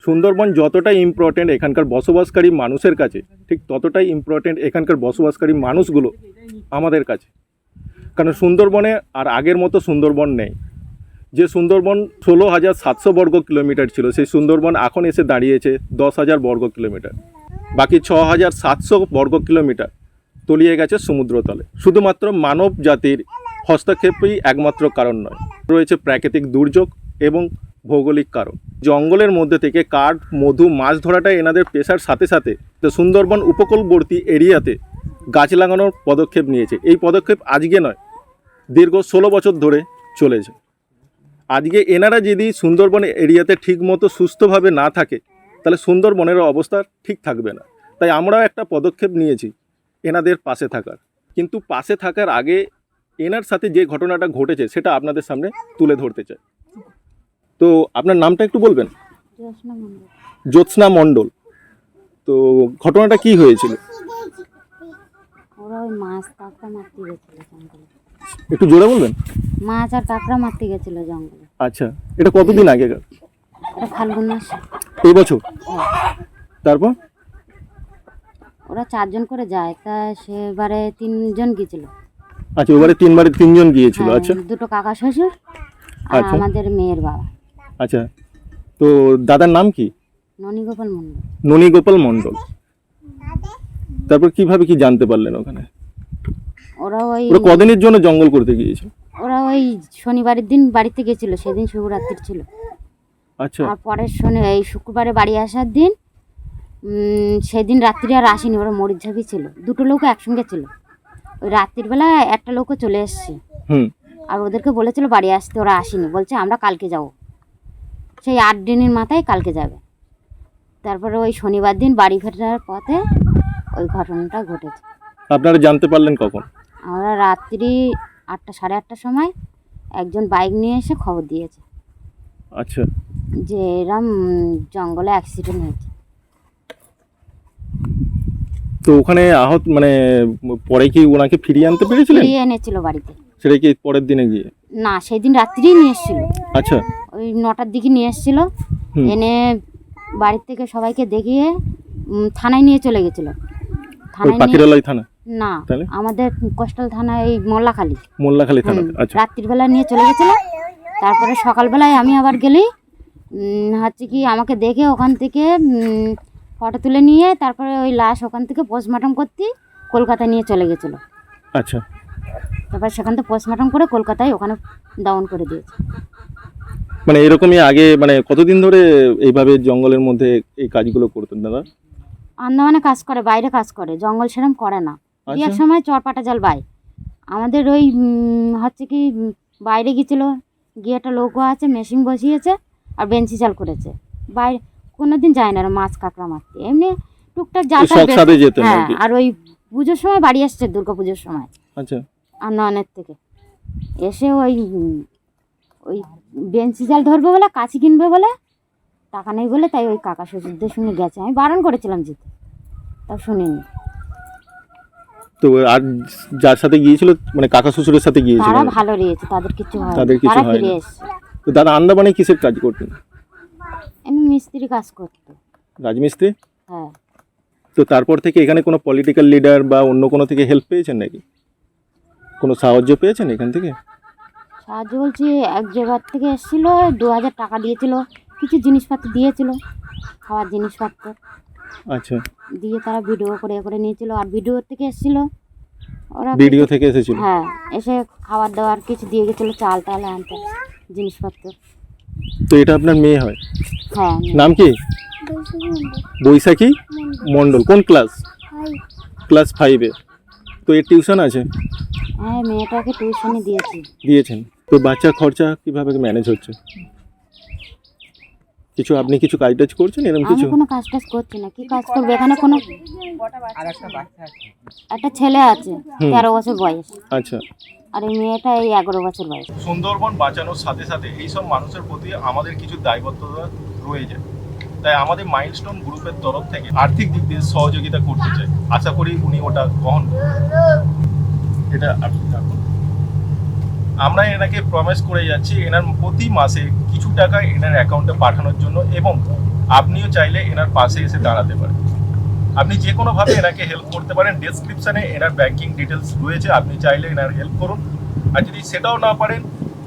সুন্দরবন যতটাই ইম্পর্টেন্ট এখানকার বসবাসকারী মানুষের কাছে, ঠিক ততটাই ইম্পর্টেন্ট এখানকার বসবাসকারী মানুষগুলো আমাদের কাছে। কারণ সুন্দরবনে আর আগের মতো সুন্দরবন নেই। যে সুন্দরবন 16,700 বর্গ কিলোমিটার ছিল, সেই সুন্দরবন এখন এসে দাঁড়িয়েছে 10,000 বর্গ কিলোমিটার। বাকি 6,700 বর্গ কিলোমিটার তলিয়ে গেছে সমুদ্রতলে। শুধুমাত্র মানব জাতির হস্তক্ষেপই একমাত্র কারণ নয়, রয়েছে প্রাকৃতিক দুর্যোগ এবং ভৌগোলিক কারণ। জঙ্গলের মধ্যে থেকে কাঠ, মধু, মাছ ধরাটা এনাদের পেশার সাথে সাথে সুন্দরবন উপকূলবর্তী এরিয়াতে গাছ লাগানোর পদক্ষেপ নিয়েছে। এই পদক্ষেপ আজকে নয়, দীর্ঘ 16 বছর ধরে চলেছে। আজকে এনারা যদি সুন্দরবন এরিয়াতে ঠিকমতো সুস্থভাবে না থাকে, তাহলে সুন্দরবনের অবস্থা ঠিক থাকবে না। তাই আমরাও একটা পদক্ষেপ নিয়েছি এনাদের পাশে থাকার। কিন্তু পাশে থাকার আগে এনার সাথে যে ঘটনাটা ঘটেছে সেটা আপনাদের সামনে তুলে ধরতে চাই। তো আপনার নামটা একটু বলবেন? জ্যোৎস্না মণ্ডল। তো ঘটনাটা কি হয়েছিল? ওরা ওই মাছ কাঁকড়া মারতে গেছিল জঙ্গলে। একটু জোরে বলবেন। মাছ আর কাঁকড়া মারতে গেছিল জঙ্গলে। আচ্ছা, এটা কতদিন আগেকার? এটা ফাল্গুন মাস। এই বছর? তারপর ওরা 4 জন করে যায়, তা সেবারে 3 জন গিয়েছিল। আচ্ছা, ওবারে 3 জন গিয়েছিল। আচ্ছা, 2টো কাকা শ্বশুর আর আমাদের মেয়ের বাবা। আচ্ছা, তো দাদার নাম কি? ননীগোপাল মণ্ডল। ননীগোপাল মণ্ডল। তারপর কিভাবে কি জানতে পারলেন ওখানে? ওরা কদিনের জন্য জঙ্গল করতে গিয়েছে? ওরা ওই শনিবারের দিন বাড়িতে গেছিল, সেদিন শিবরাত্রি ছিল। আচ্ছা, আর পরের এই শুক্রবারে বাড়ি আসার দিন, সেদিন রাত্রি আর আসেনি। ওরা মরিচঝাপি ছিল, 2টো লোক একসঙ্গে ছিল। ওই রাত্রির বেলা একটা লোকও চলে এসছে। আর ওদেরকে বলেছিল বাড়ি আসতে, ওরা আসেনি, বলছে আমরা কালকে যাব। সেই 8 দিনের মাথায় কালকে যাবে। তারপরে ওই শনিবার দিন বাড়ি ফেরার পথে ওই ঘটনাটা ঘটেছে। আপনারা জানতে পারলেন কখন? আমরা রাত্রি 8টা সাড়ে 8টার সময় একজন বাইক নিয়ে এসে খবর দিয়েছে। আচ্ছা, যে এরম জঙ্গলে অ্যাক্সিডেন্ট হয়েছে। তো ওখানে আহত মানে পরে কি ওনাকে ফিরিয়ে আনতে পেরেছিলেন? ফিরিয়ে এনেছিল বাড়িতে। সেটা কি পরের দিনে গিয়ে? না, সেই দিন রাত্রিই নিয়ে এসেছিল। আচ্ছা, ওই 9টার দিকে নিয়ে এসেছিল। এনে বাড়ির থেকে সবাইকে দেখিয়ে থানায় নিয়ে চলে গেছিল। পাখিরালয় থানা? না, আমাদের কোস্টাল থানায়, এই মোল্লাখালী থানা। আচ্ছা, রাত্রিবেলা নিয়ে চলে গেছিল। তারপরে সকালবেলায় আমি আবার গেলি, হচ্ছে কি আমাকে দেখে ওখান থেকে ফটো তুলে নিয়ে তারপরে ওই লাশ ওখান থেকে পোস্টমর্টম করতে কলকাতায় নিয়ে চলে গেছিলো। আচ্ছা, তারপর সেখান থেকে পোস্টমর্টম করে কলকাতায় ওখানে ডাউন করে দিয়েছে। মানে এরকমই আগে মানে কতদিন ধরে এইভাবে জঙ্গলের মধ্যে এই কাজগুলো করতেন দাদা? আন্দামানে কাজ করে, বাইরে কাজ করে, জঙ্গল সেরকম করে না। এক সময় চরপাটা জাল বাই আমাদের ওই হচ্ছে কি বাইরে গিয়েছিল, গিয়ে একটা লোকও আছে, মেশিন বসিয়েছে আর বেঞ্চি জাল করেছে। বাইরে কোনোদিন যায় না মাছ কাঁকড়া মারতে, এমনি টুকটাক জাল। হ্যাঁ, আর ওই পুজোর সময় বাড়ি আসছে, দুর্গা পুজোর সময়। আচ্ছা, আন্দামানের থেকে এসে ওই বেঞ্চি জাল ধরবে বলে, কাছি কিনবে বলে, টাকা নেই বলে, তাই ওই কাকা শ্বশুরদের সঙ্গে গেছে। আমি বারণ করেছিলাম যেতে, তাও শুনিনি। তো আর যার সাথে গিয়েছিল মানে কাকা শ্বশুরের সাথে গিয়েছিল, তারা ভালো রয়েছে, তাদের কিছু হয় না, তারা ফিরে এসেছে। তো দাদা আন্দামানে কিসের কাজ করতেন? এমনি মিস্ত্রি কাজ করতো, রাজমিস্ত্রি। হ্যাঁ। তো তারপর থেকে এখানে কোনো পলিটিক্যাল লিডার বা অন্য কোনো থেকে হেল্প পেয়েছেন নাকি? কোনো সাহায্য পেয়েছেন এখান থেকে? সাহায্য বলছি, এক জায়গার থেকে এসেছিল, 2000 টাকা দিয়েছিল, কিছু জিনিসপত্র দিয়েছিল, খাওয়ার জিনিসপত্র। আচ্ছা, দিয়ে তারা ভিডিও করে নিয়েছিল। আর ভিডিও থেকে এসেছিল ওরা, ভিডিও থেকে এসেছিল? হ্যাঁ, এসে খাবার দাবার কিছু দিয়ে গেছিলো, চাল টাল আনতে, জিনিসপত্র। তো এটা আপনার মেয়ে হয়? হ্যাঁ। নাম কি? বৈশাখী মণ্ডল। কোন ক্লাস? ক্লাস 5-এ। তো এর টিউশন আছে? হ্যাঁ, মেয়েটাকে টিউশনে দিয়েছেন। তো বাচ্চা খরচা কিভাবে ম্যানেজ হচ্ছে? কিছু আপনি কিছু কাজ টাজ করছেন এরকম কিছু? আমি কোনো কাজ টাজ করছি না, কি কাজ করবে এখানে? কোনো একটা ছেলে আছে 13 বছর বয়স। আচ্ছা, আর এই মেয়েটা এই 11 বছর বয়স। সুন্দরবন বাঁচানোর সাথে সাথে এইসব মানুষের প্রতি আমাদের কিছু দায়বদ্ধতা রয়ে যায়। তাই আমাদের মাইলস্টোন গ্রুপের তরফ থেকে আর্থিক দিক দিয়ে সহযোগিতা করতে চাই। আশা করি উনি ওটা গ্রহণ করবেন। এটা আপনি থাকুন। আমরা এনাকে প্রমিস করে যাচ্ছি এনার প্রতি মাসে কিছু টাকা এনার অ্যাকাউন্টে পাঠানোর জন্য, এবং আপনিও চাইলে এনার পাশে এসে দাঁড়াতে পারেন। আপনি যে কোনোভাবে এনাকে হেল্প করতে পারেন। ডেসক্রিপশনে এনার ব্যাংকিং ডিটেলস রয়েছে, আপনি চাইলে এনার হেল্প করুন। আর যদি সেটাও না পারেন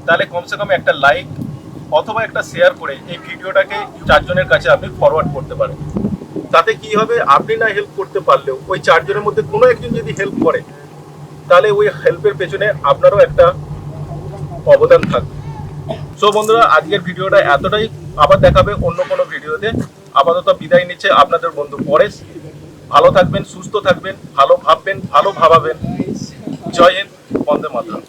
তাহলে কমসে কম একটা লাইক অথবা একটা শেয়ার করে এই ভিডিওটাকে 4 জনের কাছে আপনি ফরওয়ার্ড করতে পারেন। তাতে কি হবে, আপনি না হেল্প করতে পারলেও ওই 4 জনের মধ্যে কোনো একজন যদি হেল্প করে তাহলে ওই হেল্পের পেছনে আপনারও একটা অবদান থাকবে। সো বন্ধুরা, আজকের ভিডিওটা এতটাই। আবার দেখাবে অন্য কোনো ভিডিওতে। আপাতত বিদায় নিচ্ছে আপনাদের বন্ধু পরেশ। ভালো থাকবেন, সুস্থ থাকবেন, ভালো ভাববেন, ভালো ভাবাবেন। জয় হিন্দ, বন্দে মাতরম।